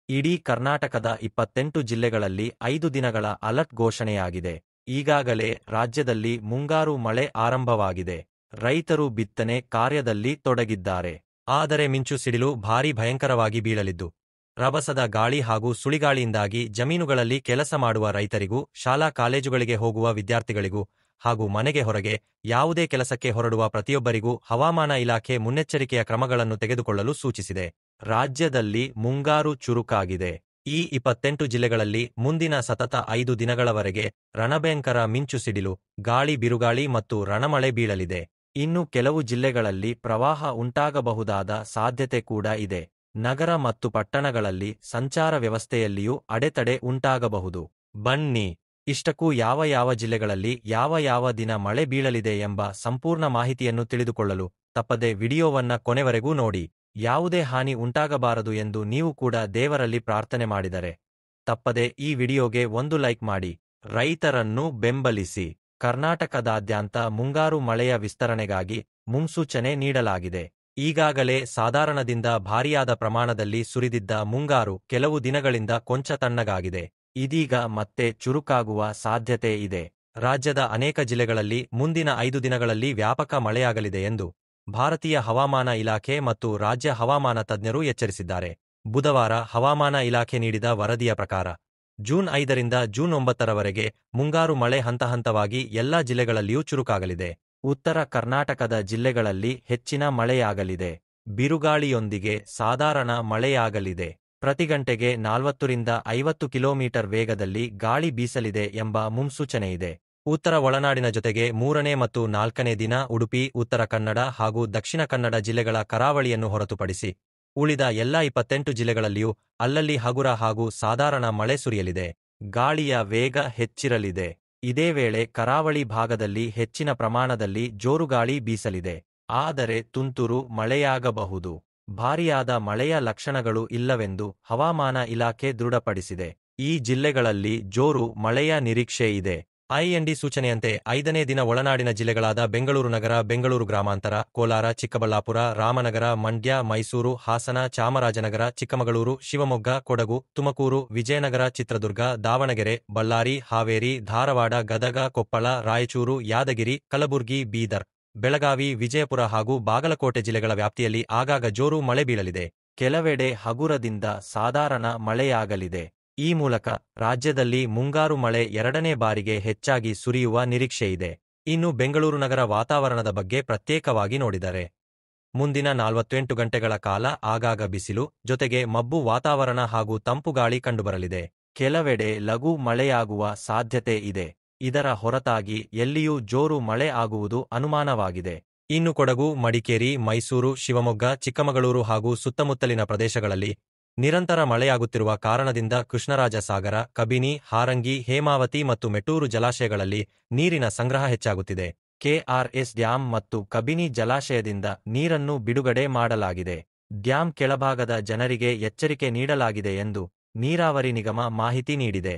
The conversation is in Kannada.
ಇಡೀ ಕರ್ನಾಟಕದ 28 ಜಿಲ್ಲೆಗಳಲ್ಲಿ 5 ದಿನಗಳ ಅಲರ್ಟ್ ಘೋಷಣೆಯಾಗಿದೆ. ಈಗಾಗಲೇ ರಾಜ್ಯದಲ್ಲಿ ಮುಂಗಾರು ಮಳೆ ಆರಂಭವಾಗಿದೆ. ರೈತರು ಬಿತ್ತನೆ ಕಾರ್ಯದಲ್ಲಿ ತೊಡಗಿದ್ದಾರೆ. ಆದರೆ ಮಿಂಚು ಸಿಡಿಲು ಭಾರೀ ಭಯಂಕರವಾಗಿ ಬೀಳಲಿದ್ದು, ರಭಸದ ಗಾಳಿ ಹಾಗೂ ಸುಳಿಗಾಳಿಯಿಂದಾಗಿ ಜಮೀನುಗಳಲ್ಲಿ ಕೆಲಸ ಮಾಡುವ ರೈತರಿಗೂ, ಶಾಲಾ ಕಾಲೇಜುಗಳಿಗೆ ಹೋಗುವ ವಿದ್ಯಾರ್ಥಿಗಳಿಗೂ ಹಾಗೂ ಮನೆಗೆ ಹೊರಗೆ ಯಾವುದೇ ಕೆಲಸಕ್ಕೆ ಹೊರಡುವ ಪ್ರತಿಯೊಬ್ಬರಿಗೂ ಹವಾಮಾನ ಇಲಾಖೆ ಮುನ್ನೆಚ್ಚರಿಕೆಯ ಕ್ರಮಗಳನ್ನು ತೆಗೆದುಕೊಳ್ಳಲು ಸೂಚಿಸಿದೆ. ರಾಜ್ಯದಲ್ಲಿ ಮುಂಗಾರು ಚುರುಕಾಗಿದೆ. ಈ 28 ಜಿಲ್ಲೆಗಳಲ್ಲಿ ಮುಂದಿನ ಸತತ 5 ದಿನಗಳವರೆಗೆ ರಣಭಯಂಕರ ಮಿಂಚು ಸಿಡಿಲು, ಗಾಳಿ ಬಿರುಗಾಳಿ ಮತ್ತು ರಣಮಳೆ ಬೀಳಲಿದೆ. ಇನ್ನು ಕೆಲವು ಜಿಲ್ಲೆಗಳಲ್ಲಿ ಪ್ರವಾಹ ಉಂಟಾಗಬಹುದಾದ ಸಾಧ್ಯತೆ ಕೂಡ ಇದೆ. ನಗರ ಮತ್ತು ಪಟ್ಟಣಗಳಲ್ಲಿ ಸಂಚಾರ ವ್ಯವಸ್ಥೆಯಲ್ಲಿಯೂ ಅಡೆತಡೆ ಉಂಟಾಗಬಹುದು. ಬನ್ನಿ, ಇಷ್ಟಕ್ಕೂ ಯಾವ ಯಾವ ಜಿಲ್ಲೆಗಳಲ್ಲಿ ಯಾವ ಯಾವ ದಿನ ಮಳೆ ಬೀಳಲಿದೆ ಎಂಬ ಸಂಪೂರ್ಣ ಮಾಹಿತಿಯನ್ನು ತಿಳಿದುಕೊಳ್ಳಲು ತಪ್ಪದೆ ವಿಡಿಯೋವನ್ನ ಕೊನೆವರೆಗೂ ನೋಡಿ. ಯಾವುದೇ ಹಾನಿ ಉಂಟಾಗಬಾರದು ಎಂದು ನೀವು ಕೂಡ ದೇವರಲ್ಲಿ ಪ್ರಾರ್ಥನೆ ಮಾಡಿದರೆ ತಪ್ಪದೆ ಈ ವಿಡಿಯೋಗೆ ಒಂದು ಲೈಕ್ ಮಾಡಿ. ರೈತರನ್ನು ಬೆಂಬಲಿಸಿ. ಕರ್ನಾಟಕದಾದ್ಯಂತ ಮುಂಗಾರು ಮಳೆಯ ವಿಸ್ತರಣೆಗಾಗಿ ಮುನ್ಸೂಚನೆ ನೀಡಲಾಗಿದೆ. ಈಗಾಗಲೇ ಸಾಧಾರಣದಿಂದ ಭಾರಿಯಾದ ಪ್ರಮಾಣದಲ್ಲಿ ಸುರಿದಿದ್ದ ಮುಂಗಾರು ಕೆಲವು ದಿನಗಳಿಂದ ಕೊಂಚ ತಣ್ಣಗಾಗಿದೆ. ಇದೀಗ ಮತ್ತೆ ಚುರುಕಾಗುವ ಸಾಧ್ಯತೆ ಇದೆ. ರಾಜ್ಯದ ಅನೇಕ ಜಿಲ್ಲೆಗಳಲ್ಲಿ ಮುಂದಿನ 5 ದಿನಗಳಲ್ಲಿ ವ್ಯಾಪಕ ಮಳೆಯಾಗಲಿದೆ ಎಂದು ಭಾರತೀಯ ಹವಾಮಾನ ಇಲಾಖೆ ಮತ್ತು ರಾಜ್ಯ ಹವಾಮಾನ ತಜ್ಞರು ಎಚ್ಚರಿಸಿದ್ದಾರೆ. ಬುಧವಾರ ಹವಾಮಾನ ಇಲಾಖೆ ನೀಡಿದ ವರದಿಯ ಪ್ರಕಾರ ಜೂನ್ 5ರಿಂದ ಜೂನ್ 9ರವರೆಗೆ ಮುಂಗಾರು ಮಳೆ ಹಂತಹಂತವಾಗಿ ಎಲ್ಲಾ ಜಿಲ್ಲೆಗಳಲ್ಲಿಯೂ ಚುರುಕಾಗಲಿದೆ. ಉತ್ತರ ಕರ್ನಾಟಕದ ಜಿಲ್ಲೆಗಳಲ್ಲಿ ಹೆಚ್ಚಿನ ಮಳೆಯಾಗಲಿದೆ. ಬಿರುಗಾಳಿಯೊಂದಿಗೆ ಸಾಧಾರಣ ಮಳೆಯಾಗಲಿದೆ. ಪ್ರತಿ ಗಂಟೆಗೆ 40ರಿಂದ 50 ಕಿಲೋಮೀಟರ್ ವೇಗದಲ್ಲಿ ಗಾಳಿ ಬೀಸಲಿದೆ ಎಂಬ ಮುನ್ಸೂಚನೆಯಿದೆ. ಉತ್ತರ ಒಳನಾಡಿನ ಜೊತೆಗೆ 3ನೇ ಮತ್ತು 4ನೇ ದಿನ ಉಡುಪಿ, ಉತ್ತರ ಕನ್ನಡ ಹಾಗೂ ದಕ್ಷಿಣ ಕನ್ನಡ ಜಿಲ್ಲೆಗಳ ಕರಾವಳಿಯನ್ನು ಹೊರತುಪಡಿಸಿ ಉಳಿದ ಎಲ್ಲಾ 28 ಜಿಲ್ಲೆಗಳಲ್ಲಿಯೂ ಅಲ್ಲಲ್ಲಿ ಹಗುರ ಹಾಗೂ ಸಾಧಾರಣ ಮಳೆ ಸುರಿಯಲಿದೆ. ಗಾಳಿಯ ವೇಗ ಹೆಚ್ಚಿರಲಿದೆ. ಇದೇ ವೇಳೆ ಕರಾವಳಿ ಭಾಗದಲ್ಲಿ ಹೆಚ್ಚಿನ ಪ್ರಮಾಣದಲ್ಲಿ ಜೋರುಗಾಳಿ ಬೀಸಲಿದೆ. ಆದರೆ ತುಂತುರು ಮಳೆಯಾಗಬಹುದು. ಭಾರಿಯಾದ ಮಳೆಯ ಲಕ್ಷಣಗಳು ಇಲ್ಲವೆಂದು ಹವಾಮಾನ ಇಲಾಖೆ ದೃಢಪಡಿಸಿದೆ. ಈ ಜಿಲ್ಲೆಗಳಲ್ಲಿ ಜೋರು ಮಳೆಯ ನಿರೀಕ್ಷೆ ಇದೆ. ಐಎನ್ಡಿ ಸೂಚನೆಯಂತೆ 5ನೇ ದಿನ ಒಳನಾಡಿನ ಜಿಲ್ಲೆಗಳಾದ ಬೆಂಗಳೂರು ನಗರ, ಬೆಂಗಳೂರು ಗ್ರಾಮಾಂತರ, ಕೋಲಾರ, ಚಿಕ್ಕಬಳ್ಳಾಪುರ, ರಾಮನಗರ, ಮಂಡ್ಯ, ಮೈಸೂರು, ಹಾಸನ, ಚಾಮರಾಜನಗರ, ಚಿಕ್ಕಮಗಳೂರು, ಶಿವಮೊಗ್ಗ, ಕೊಡಗು, ತುಮಕೂರು, ವಿಜಯನಗರ, ಚಿತ್ರದುರ್ಗ, ದಾವಣಗೆರೆ, ಬಳ್ಳಾರಿ, ಹಾವೇರಿ, ಧಾರವಾಡ, ಗದಗ, ಕೊಪ್ಪಳ, ರಾಯಚೂರು, ಯಾದಗಿರಿ, ಕಲಬುರ್ಗಿ, ಬೀದರ್, ಬೆಳಗಾವಿ, ವಿಜಯಪುರ ಹಾಗೂ ಬಾಗಲಕೋಟೆ ಜಿಲ್ಲೆಗಳ ವ್ಯಾಪ್ತಿಯಲ್ಲಿ ಆಗಾಗ ಜೋರು ಮಳೆ ಬೀಳಲಿದೆ. ಕೆಲವೆಡೆ ಹಗುರದಿಂದ ಸಾಧಾರಣ ಮಳೆಯಾಗಲಿದೆ. ಈ ಮೂಲಕ ರಾಜ್ಯದಲ್ಲಿ ಮುಂಗಾರು ಮಳೆ 2ನೇ ಬಾರಿಗೆ ಹೆಚ್ಚಾಗಿ ಸುರಿಯುವ ನಿರೀಕ್ಷೆಯಿದೆ. ಇನ್ನು ಬೆಂಗಳೂರು ನಗರ ವಾತಾವರಣದ ಬಗ್ಗೆ ಪ್ರತ್ಯೇಕವಾಗಿ ನೋಡಿದರೆ ಮುಂದಿನ 48 ಗಂಟೆಗಳ ಕಾಲ ಆಗಾಗ ಬಿಸಿಲು ಜೊತೆಗೆ ಮಬ್ಬು ವಾತಾವರಣ ಹಾಗೂ ತಂಪು ಗಾಳಿ ಕಂಡುಬರಲಿದೆ. ಕೆಲವೆಡೆ ಲಘು ಮಳೆಯಾಗುವ ಸಾಧ್ಯತೆ ಇದೆ. ಇದರ ಹೊರತಾಗಿ ಎಲ್ಲಿಯೂ ಜೋರು ಮಳೆ ಆಗುವುದು ಅನುಮಾನವಾಗಿದೆ. ಇನ್ನು ಕೊಡಗು, ಮಡಿಕೇರಿ, ಮೈಸೂರು, ಶಿವಮೊಗ್ಗ, ಚಿಕ್ಕಮಗಳೂರು ಹಾಗೂ ಸುತ್ತಮುತ್ತಲಿನ ಪ್ರದೇಶಗಳಲ್ಲಿ ನಿರಂತರ ಮಳೆಯಾಗುತ್ತಿರುವ ಕಾರಣದಿಂದ ಕೃಷ್ಣರಾಜಸಾಗರ, ಕಬಿನಿ, ಹಾರಂಗಿ, ಹೇಮಾವತಿ ಮತ್ತು ಮೆಟ್ಟೂರು ಜಲಾಶಯಗಳಲ್ಲಿ ನೀರಿನ ಸಂಗ್ರಹ ಹೆಚ್ಚಾಗುತ್ತಿದೆ. ಕೆಆರ್ಎಸ್ ಡ್ಯಾಂ ಮತ್ತು ಕಬಿನಿ ಜಲಾಶಯದಿಂದ ನೀರನ್ನು ಬಿಡುಗಡೆ ಮಾಡಲಾಗಿದೆ. ಡ್ಯಾಂ ಕೆಳಭಾಗದ ಜನರಿಗೆ ಎಚ್ಚರಿಕೆ ನೀಡಲಾಗಿದೆ ಎಂದು ನೀರಾವರಿ ನಿಗಮ ಮಾಹಿತಿ ನೀಡಿದೆ.